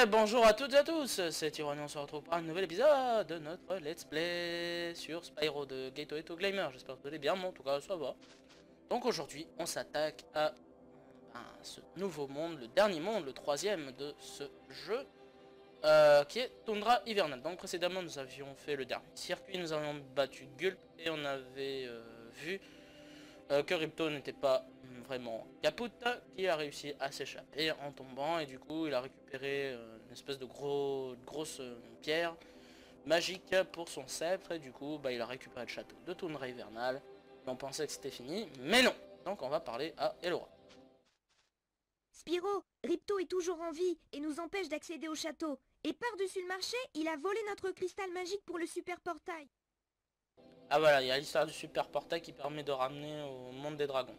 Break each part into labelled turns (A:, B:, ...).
A: Bonjour à toutes et à tous, c'est Tyranny, on se retrouve pour un nouvel épisode de notre Let's Play sur Spyro de Gateway to Gleamer. J'espère que vous allez bien, mais en tout cas ça va. Donc aujourd'hui on s'attaque à ce nouveau monde, le dernier monde, le troisième de ce jeu, qui est Toundra Hivernal. Donc précédemment nous avions fait le dernier circuit, nous avions battu Gulp et on avait vu que Ripto n'était pas vraiment capote, qui a réussi à s'échapper en tombant et du coup il a récupéré une espèce de grosse pierre magique pour son sceptre et du coup il a récupéré le château de Toundra Hivernal. On pensait que c'était fini, mais non. Donc on va parler à Elora.
B: Spyro, Ripto est toujours en vie et nous empêche d'accéder au château. Et par-dessus le marché, il a volé notre cristal magique pour le super portail.
A: Ah voilà, il y a l'histoire du super portail qui permet de ramener au monde des dragons.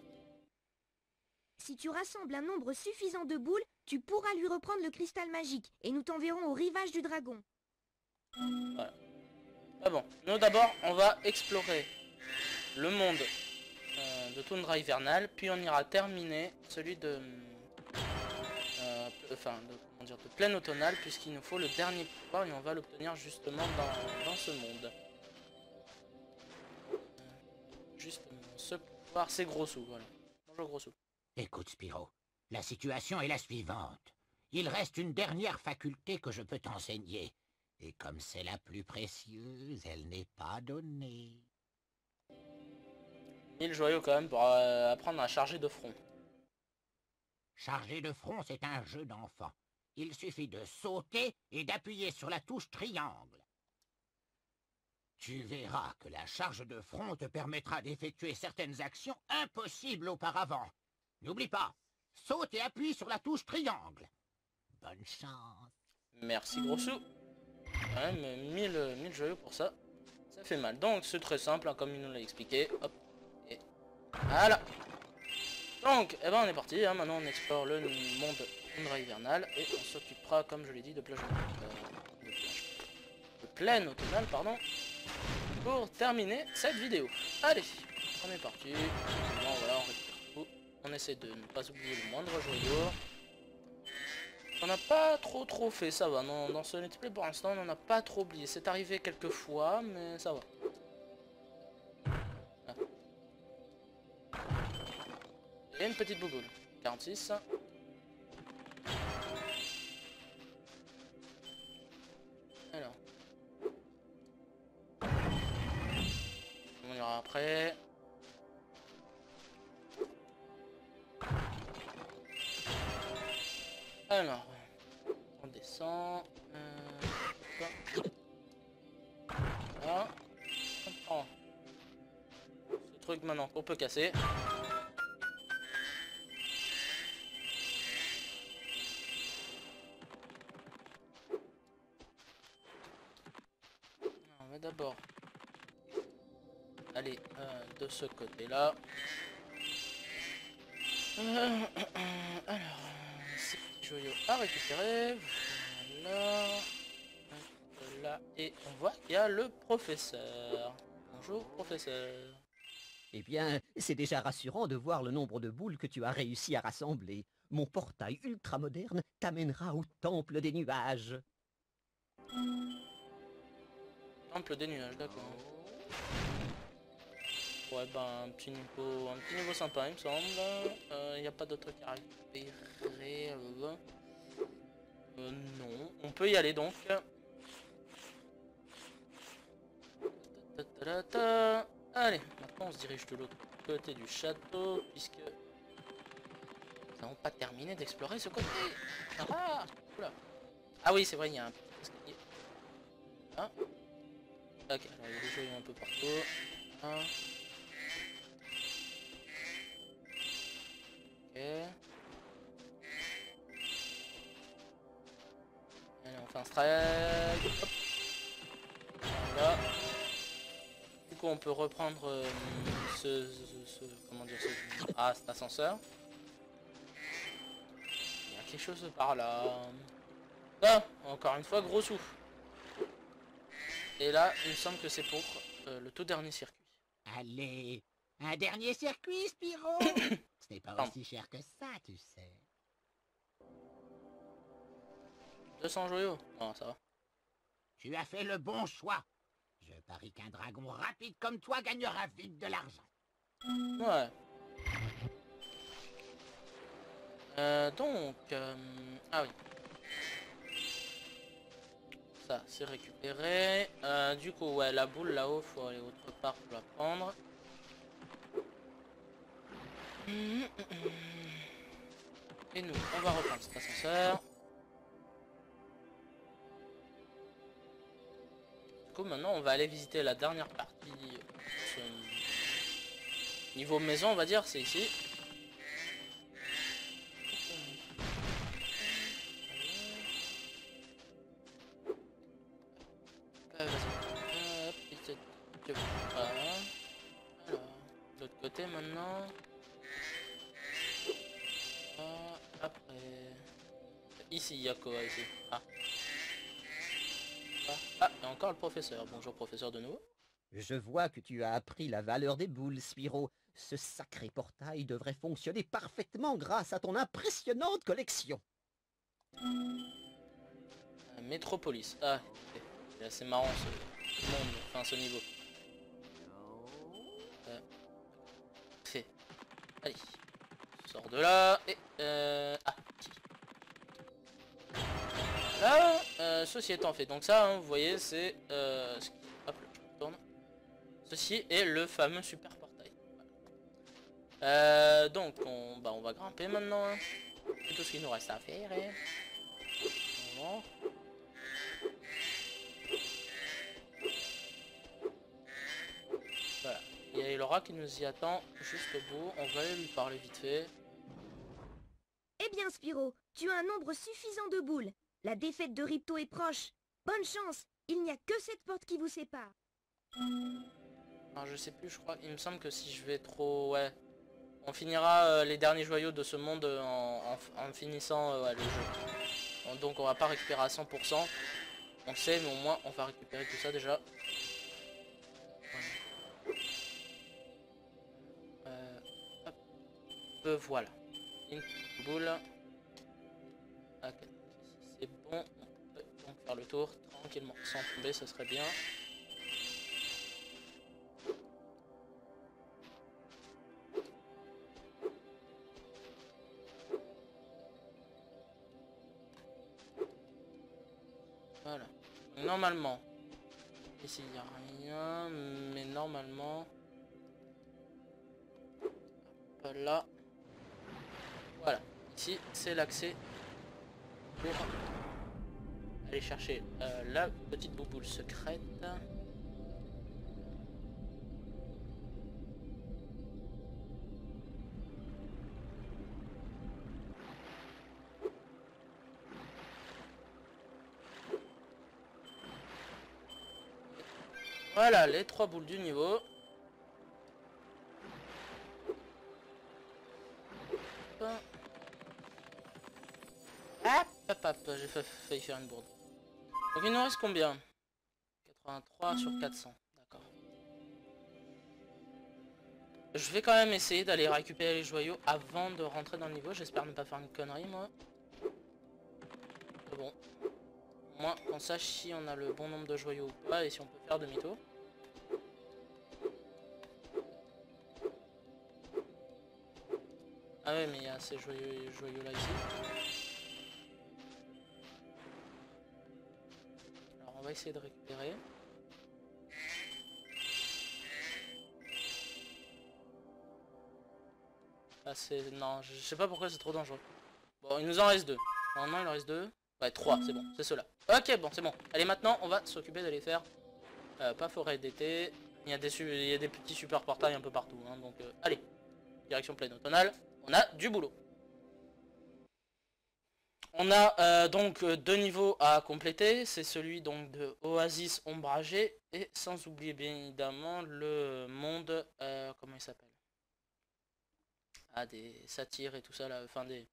B: Si tu rassembles un nombre suffisant de boules, tu pourras lui reprendre le cristal magique et nous t'enverrons au rivage du dragon.
A: Voilà. Ah bon, nous d'abord on va explorer le monde de Toundra Hivernal, puis on ira terminer celui de de plaine automnale, puisqu'il nous faut le dernier pouvoir et on va l'obtenir justement dans ce monde. Justement, ce pouvoir c'est Grossou, voilà. Bonjour Grossou.
C: Écoute, Spyro, la situation est la suivante. Il reste une dernière faculté que je peux t'enseigner. Et comme c'est la plus précieuse, elle n'est pas donnée.
A: 1000 joyaux quand même pour apprendre à charger de front.
C: Charger de front, c'est un jeu d'enfant. Il suffit de sauter et d'appuyer sur la touche triangle. Tu verras que la charge de front te permettra d'effectuer certaines actions impossibles auparavant. N'oublie pas, saute et appuie sur la touche triangle. Bonne chance.
A: Merci Grossou. Quand même 1000 joyaux pour ça. Ça fait mal. Donc c'est très simple, hein, comme il nous l'a expliqué. Hop. Et voilà. Donc, on est parti, hein. Maintenant on explore le monde Toundra Hivernal et on s'occupera, comme je l'ai dit, de plaine automnale, pardon, pour terminer cette vidéo. Allez, on est parti. Bon, voilà, on récupère tout. On essaie de ne pas oublier le moindre joyau. On n'a pas trop fait, ça va. Non, dans ce let's play pour l'instant, on n'en a pas trop oublié. C'est arrivé quelques fois, mais ça va. Et une petite bouboule. 46. Alors. On ira après. Alors. On descend. Voilà. On prend ce truc maintenant qu'on peut casser. On va d'abord aller de ce côté là. Alors, ces petits joyaux à récupérer. Voilà. Là. Et on voit qu'il y a le professeur. Bonjour professeur.
D: Eh bien, c'est déjà rassurant de voir le nombre de boules que tu as réussi à rassembler. Mon portail ultramoderne t'amènera au temple des nuages.
A: Temple des nuages, d'accord. Ouais, un petit niveau sympa, il me semble. Il n'y a pas d'autre truc à récupérer. Non, on peut y aller donc. Allez, maintenant on se dirige de l'autre côté du château, puisque nous n'avons pas terminé d'explorer ce côté. Ah, oula. Ah oui, c'est vrai, il y a un petit escalier. Ah. Ok, alors il y a des joyaux un peu partout. Ah. Ok. Allez, on fait un strike. Hop. Voilà. Du coup, on peut reprendre comment dire, cet ascenseur. Il y a quelque chose par là. Ah, encore une fois, gros sou. Et là, il me semble que c'est pour le tout dernier circuit.
C: Allez, un dernier circuit, Spyro. Ce n'est pas aussi cher que ça, tu sais.
A: 200 joyaux. Non, ça va.
C: Tu as fait le bon choix. Je parie qu'un dragon rapide comme toi gagnera vite de l'argent.
A: Ouais. Ah oui. Ça, c'est récupéré. Du coup, ouais, la boule là-haut, faut aller autre part pour la prendre. Et nous, on va reprendre cet ascenseur. Du coup, maintenant, on va aller visiter la dernière partie. Niveau maison, on va dire, c'est ici. Alors, de l'autre côté maintenant. Après. Ici, il y a quoi ici? Ah. Ah, et encore le professeur. Bonjour professeur de nouveau.
D: Je vois que tu as appris la valeur des boules, Spyro. Ce sacré portail devrait fonctionner parfaitement grâce à ton impressionnante collection.
A: Métropolis. Ah, ok. C'est assez marrant ce monde, enfin ce niveau. Fait. Allez. Sors de là. Et ah, ici. Là, ceci étant fait. Donc ça, hein, vous voyez, c'est hop, je tourne. Ceci est le fameux super portail. Donc on va grimper maintenant. Hein. C'est tout ce qu'il nous reste à faire. Hein. Bon. Voilà. Il y a Elora qui nous y attend juste au bout. On va aller lui parler vite fait.
B: Eh bien, Spyro, tu as un nombre suffisant de boules. La défaite de Ripto est proche. Bonne chance, il n'y a que cette porte qui vous sépare.
A: Alors, je sais plus, je crois. Il me semble que si je vais trop... Ouais. On finira les derniers joyaux de ce monde en finissant ouais, le jeu. Donc on va pas récupérer à 100%. On sait, mais au moins on va récupérer tout ça déjà. Hop. Voilà. Une boule. Ok. C'est bon. On peut donc faire le tour tranquillement. Sans tomber, ça serait bien. Voilà. Normalement, ici il n'y a rien, mais normalement, là, voilà. Ici, c'est l'accès pour aller chercher la petite bouboule secrète. Voilà les 3 boules du niveau. Hop, j'ai failli faire une bourde. Donc il nous reste combien? 83 sur 400, d'accord. Je vais quand même essayer d'aller récupérer les joyaux avant de rentrer dans le niveau. J'espère ne pas faire une connerie, moi. Mais bon. Au moins, on sache si on a le bon nombre de joyaux ou pas et si on peut faire demi-tour. Ah ouais, mais il y a ces joyaux là ici. Alors on va essayer de récupérer. Ah c'est... Non, je sais pas pourquoi c'est trop dangereux. Bon, il nous en reste 2. Normalement il en reste 2. Ouais, 3, c'est bon, c'est ceux-là. Ok, bon, c'est bon. Allez, maintenant, on va s'occuper d'aller faire... pas forêt d'été. Il y a des petits super portails un peu partout. Hein, donc, allez. Direction pleine automnale. On a du boulot. On a donc 2 niveaux à compléter. C'est celui donc de Oasis ombragé. Et sans oublier bien évidemment le monde... comment il s'appelle? Ah, des satyres et tout ça là. Enfin, des...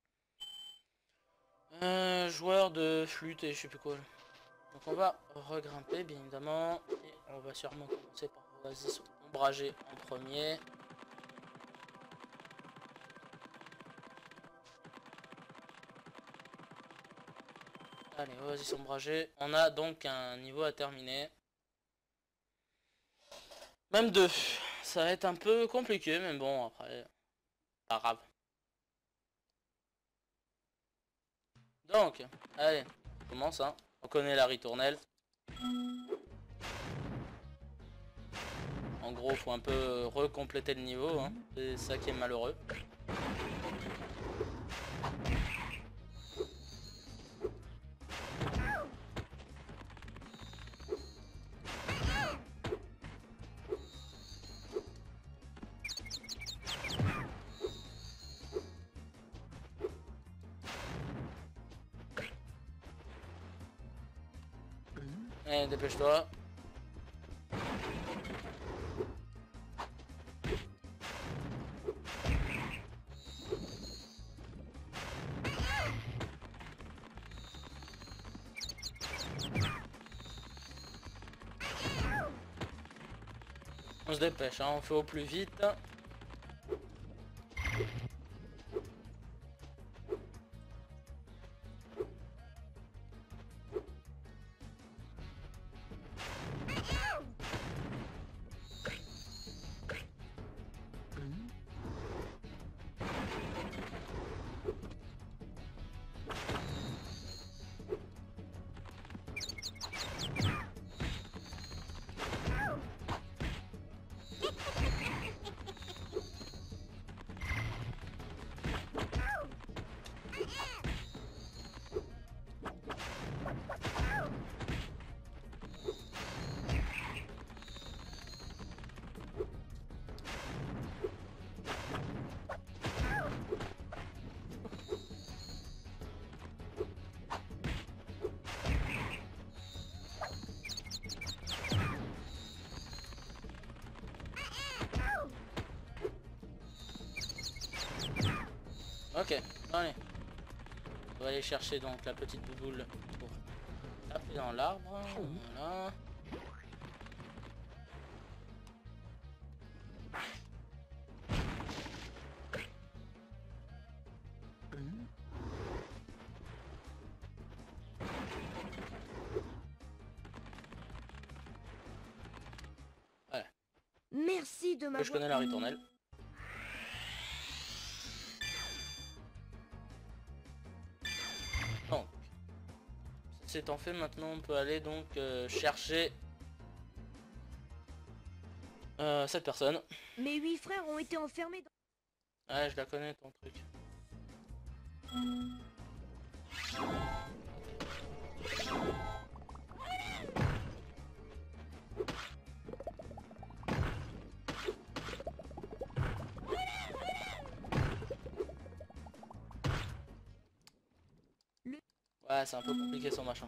A: joueurs de flûte et je sais plus quoi. Donc on va regrimper bien évidemment. Et on va sûrement commencer par Oasis ombragé en premier. Allez, vas-y sombragé. On a donc un niveau à terminer. Même 2. Ça va être un peu compliqué, mais bon, après, pas grave. Donc, allez, on commence, hein. On connaît la ritournelle. En gros, faut un peu recompléter le niveau, hein. C'est ça qui est malheureux. Allez, dépêche-toi. On se dépêche, hein, on fait au plus vite. Ok, allez. On va aller chercher donc la petite bouboule pour taper dans l'arbre. Voilà. Voilà.
B: Merci de m'avoir...
A: Je connais la ritournelle. Donc, c'est en fait, maintenant on peut aller donc chercher cette personne.
B: Mes 8 frères ont été enfermés dans...
A: Ouais, je la connais ton truc. Ouais, c'est un peu compliqué son machin.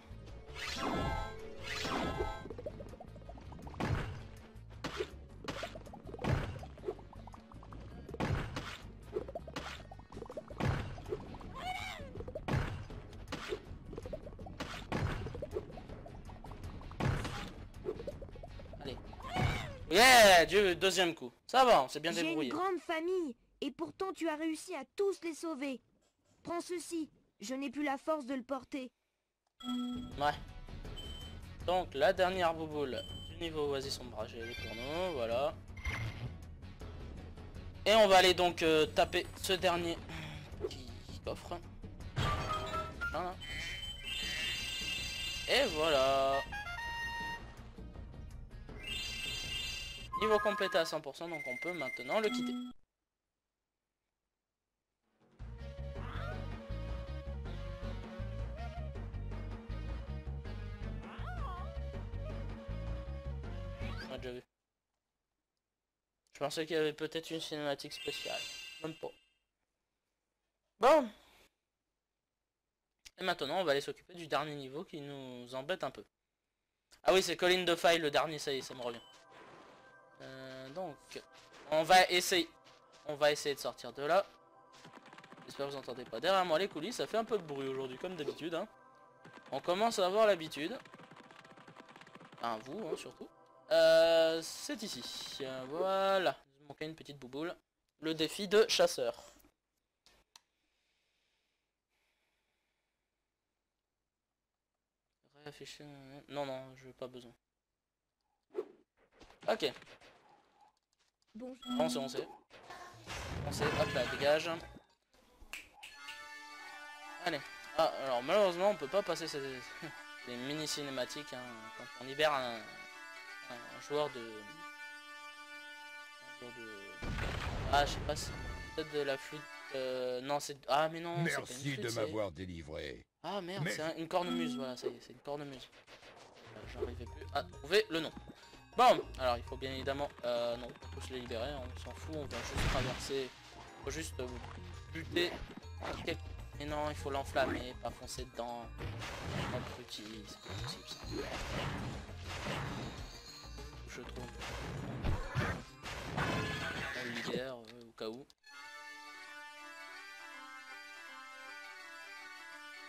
A: Allez. Yeah, deuxième coup. Ça va, on s'est bien
B: J'ai une
A: débrouillé.
B: grande famille, et pourtant tu as réussi à tous les sauver. Prends ceci, je n'ai plus la force de le porter.
A: Ouais. Donc la dernière bouboule du niveau Oasis sombragé pour nous, voilà. Et on va aller donc taper ce dernier petit coffre. Voilà. Et voilà. Niveau complété à 100%, donc on peut maintenant le quitter. On a déjà vu. Je pensais qu'il y avait peut-être une cinématique spéciale. Même pas. Bon. Et maintenant, on va aller s'occuper du dernier niveau qui nous embête un peu. Ah oui, c'est Colline de Faille, le dernier, ça y est, ça me revient. Donc, on va essayer de sortir de là. J'espère que vous entendez pas derrière moi les coulisses, ça fait un peu de bruit aujourd'hui, comme d'habitude. Hein. On commence à avoir l'habitude. Enfin, vous, hein, surtout. C'est ici. Voilà. Il manquait une petite bouboule. Le défi de chasseur. Afficher... Non, non, je n'ai pas besoin. Ok.
B: Bonjour.
A: On sait. Hop là, dégage. Allez. Ah, alors malheureusement, on peut pas passer des mini cinématiques hein, quand on libère un joueur de... Ah, je sais pas si c'est peut-être de la flûte... non, c'est... Ah, mais non, c'est pas une
E: Merci
A: flûte,
E: de
A: c'est...
E: m'avoir délivré.
A: Ah, merde,
E: Mais-
A: c'est une cornemuse, voilà, ça y est, c'est une cornemuse. J'arrivais plus à trouver le nom. Bon, alors il faut bien évidemment... non, on peut se les libérer, on s'en fout, on va juste traverser... Faut juste buter... Et non, il faut l'enflammer, pas foncer dedans. Abruti, c'est pas possible ça. Je trouve. On le libère au cas où.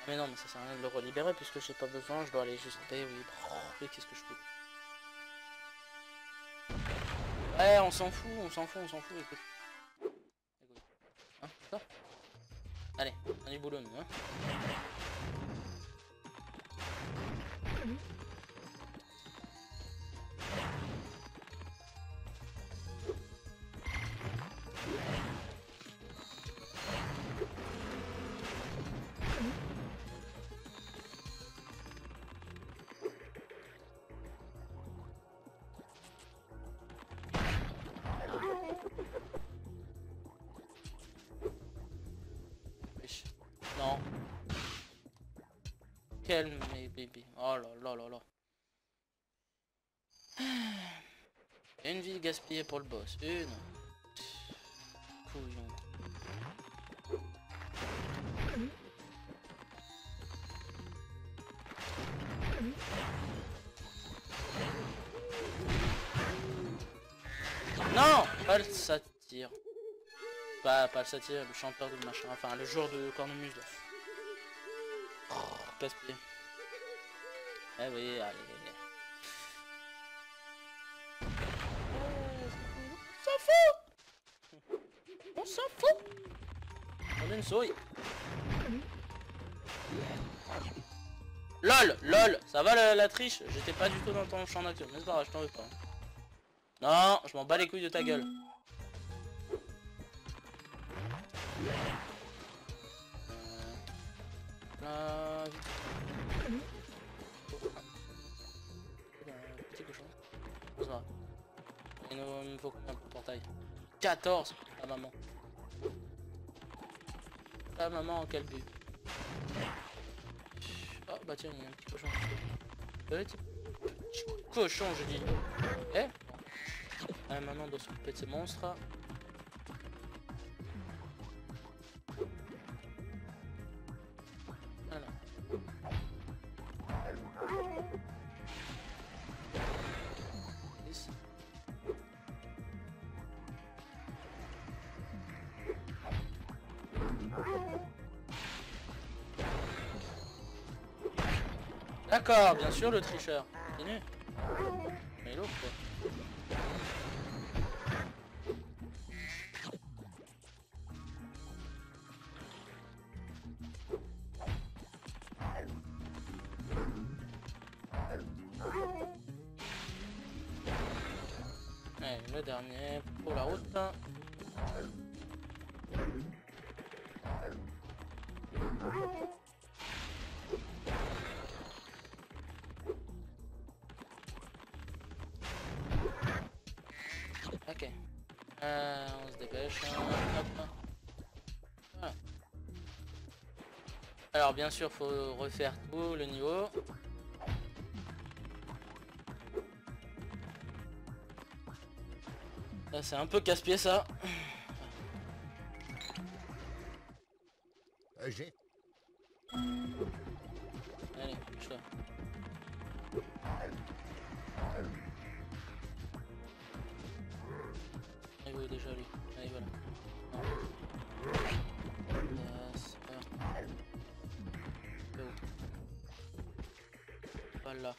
A: Ah mais non, mais ça sert à rien de le relibérer puisque j'ai pas besoin, je dois aller juste... oui, mais qu'est-ce que je fous? Ouais, on s'en fout, écoute. Hein, d'accord. Allez, on est boulot nous, hein. Non. Quel mes bébés. Oh là là là là. Une vie gaspillée pour le boss. Une. Couillon. Non, pas le satire. Pas le satire, le chanteur du machin. Enfin, le joueur de cornemuse là. Gaspillé. Eh oui, allez. On s'en fout. On s'en fout. On est une souris. LOL, ça va la triche? J'étais pas du tout dans ton champ d'action, mais c'est pas grave, je t'en veux pas. Non, je m'en bats les couilles de ta gueule. Petit cochon. Ça va. Il nous faut combien pour le portail? 14. La maman. La maman, quel but? Oh bah tiens, il y a un petit cochon. Petit cochon, je dis. Eh, la maman doit s'occuper de ces monstres. Voilà. D'accord, bien sûr le tricheur. Continue. Mais l'autre quoi. Allez, le dernier pour la route. Ok. On se dépêche. Hop. Voilà. Alors bien sûr faut refaire tout le niveau. Ça c'est un peu casse-pied ça.
C: J'ai...
A: Allez, bouge-toi. Ah oui déjà lui. Allez voilà. Voilà.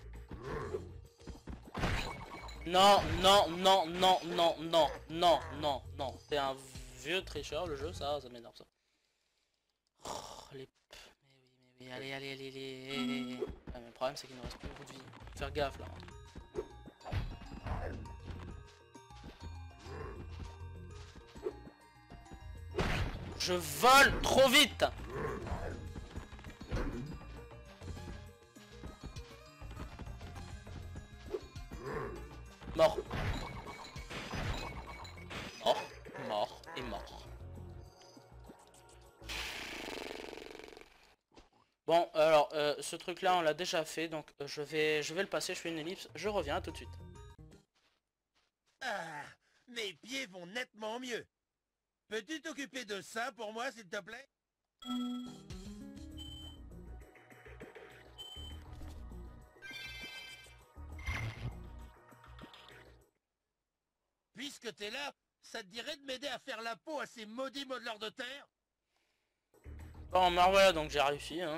A: Non, non, non, non, non, non, non, non, non. C'est un vieux tricheur le jeu, ça m'énerve ça. Oh, les... Mais Mais allez, allez, allez, allez. Ah, mais le problème c'est qu'il nous reste plus beaucoup de vie. Faut faire gaffe là. Je vole trop vite. Mort. Mort, mort et mort. Bon, alors, ce truc-là, on l'a déjà fait, donc je vais le passer, je fais une ellipse, je reviens tout de suite.
E: Ah, mes pieds vont nettement mieux. Peux-tu t'occuper de ça pour moi, s'il te plaît? Puisque t'es là, ça te dirait de m'aider à faire la peau à ces maudits modeleurs de terre?
A: Bon, bah voilà, donc j'ai réussi, hein,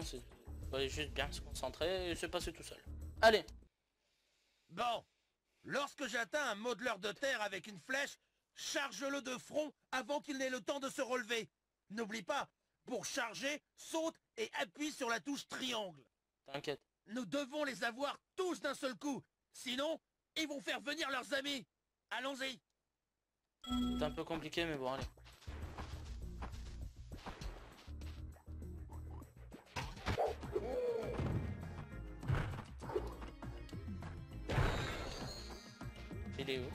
A: fallait juste bien se concentrer et c'est passé tout seul. Allez.
E: Bon, lorsque j'atteins un modeleur de terre avec une flèche, charge-le de front avant qu'il n'ait le temps de se relever. N'oublie pas, pour charger, saute et appuie sur la touche triangle.
A: T'inquiète.
E: Nous devons les avoir tous d'un seul coup, sinon, ils vont faire venir leurs amis. Allons-y.
A: C'est un peu compliqué, mais bon, allez. Il est où?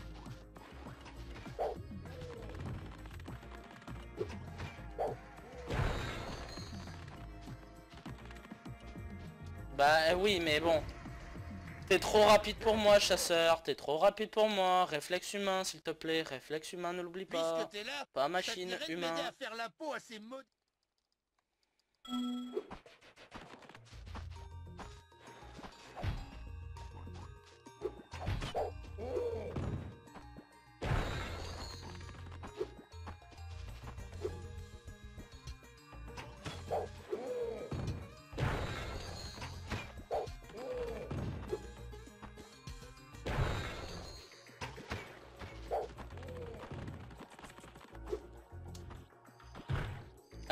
A: Bah oui, mais bon. T'es trop rapide pour moi, chasseur. T'es trop rapide pour moi. Réflexe humain, s'il te plaît. Réflexe humain, ne l'oublie pas.
E: Puisque t'es là,
A: Pas
E: ça te
A: machine,
E: dirait de
A: humain.
E: m'aider à faire la peau à ces maudits...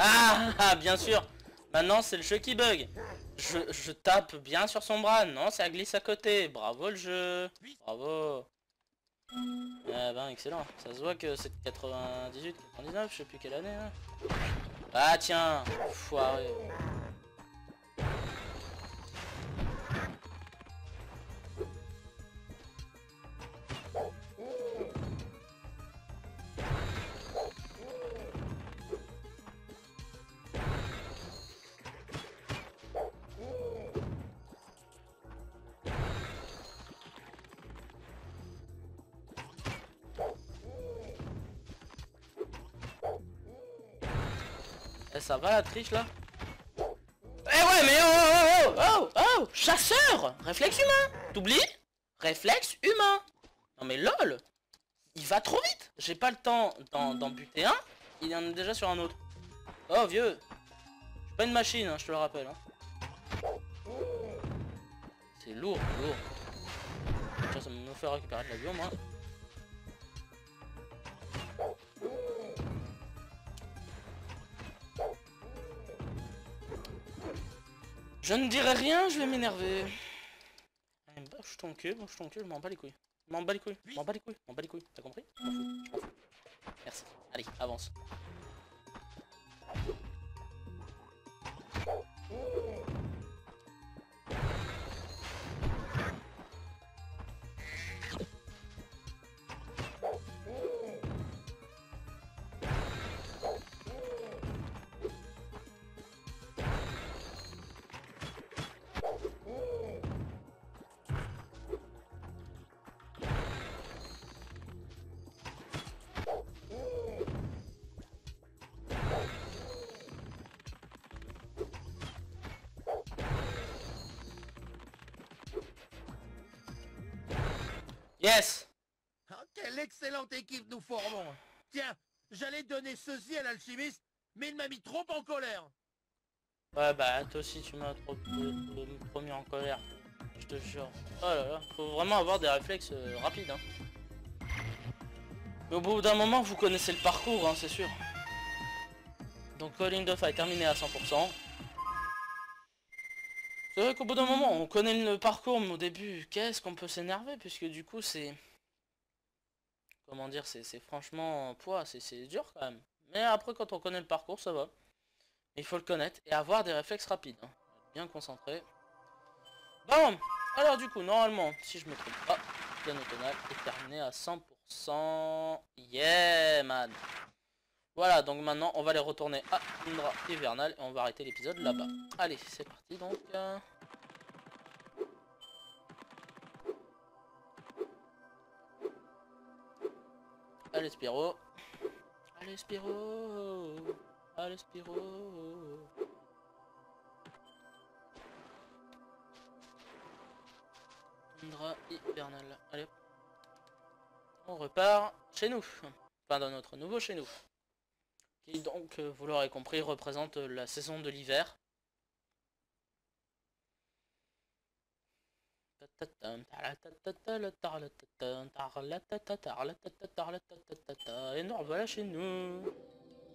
A: Ah, bien sûr. Maintenant, c'est le jeu qui bug. Je tape bien sur son bras. Non, ça glisse à côté. Bravo le jeu. Bravo. Ah ben, excellent. Ça se voit que c'est 98, 99, je sais plus quelle année. Hein. Ah tiens. Foiré. Eh, ça va la triche là? Eh ouais mais oh chasseur! Réflexe humain! T'oublies? Réflexe humain! Non mais lol! Il va trop vite! J'ai pas le temps d'en buter un, il en est déjà sur un autre. Oh vieux! Je suis pas une machine, hein, je te le rappelle. Hein. C'est lourd, lourd. Tiens, ça me fait récupérer de la vie au moins. Je ne dirai rien, je vais m'énerver. Allez, bouge ton cul, je m'en bats les couilles. Je m'en bats les couilles, je m'en bats les couilles, je m'en bats les couilles. T'as compris? Je m'en fous, je m'en fous. Merci. Allez, avance. Yes!
E: Oh, quelle excellente équipe nous formons. Tiens, j'allais donner ceci à l'alchimiste, mais il m'a mis trop en colère.
A: Ouais bah toi aussi tu m'as trop mis en colère. Je te jure. Oh là là, faut vraiment avoir des réflexes rapides hein. Mais au bout d'un moment vous connaissez le parcours hein, c'est sûr. Donc Calling the Fight terminé à 100%. C'est vrai qu'au bout d'un moment, on connaît le parcours, mais au début, qu'est-ce qu'on peut s'énerver, puisque du coup, c'est... Comment dire, c'est franchement... c'est dur quand même. Mais après, quand on connaît le parcours, ça va. Il faut le connaître et avoir des réflexes rapides. Hein. Bien concentré. Bon, alors du coup, normalement, si je me trompe pas, piano tonal est terminé à 100%. Yeah, man. Voilà, donc maintenant, on va les retourner à Indra Hivernal et on va arrêter l'épisode là-bas. Allez, c'est parti donc. Allez, Spyro. Allez, Spyro. Allez, Spyro. Indra Hivernal. Allez. On repart chez nous. Enfin, dans notre nouveau chez nous. Qui donc, vous l'aurez compris, représente la saison de l'hiver. Et nous revoilà chez nous.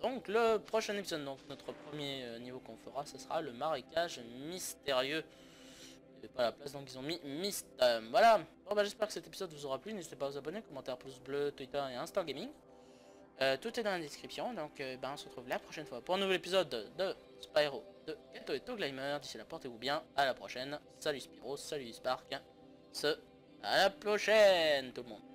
A: Donc le prochain épisode, donc notre premier niveau qu'on fera, ce sera le marécage mystérieux. Il n'y avait pas la place, donc ils ont mis Mystum. Voilà. Bon bah j'espère que cet épisode vous aura plu. N'hésitez pas à vous abonner, commentaire, pouce bleu, Twitter et Instant Gaming. Tout est dans la description, donc ben, on se retrouve la prochaine fois pour un nouvel épisode de Spyro de Gato et Toglamer. D'ici là, portez-vous bien, à la prochaine. Salut Spyro, salut Spark. À la prochaine tout le monde.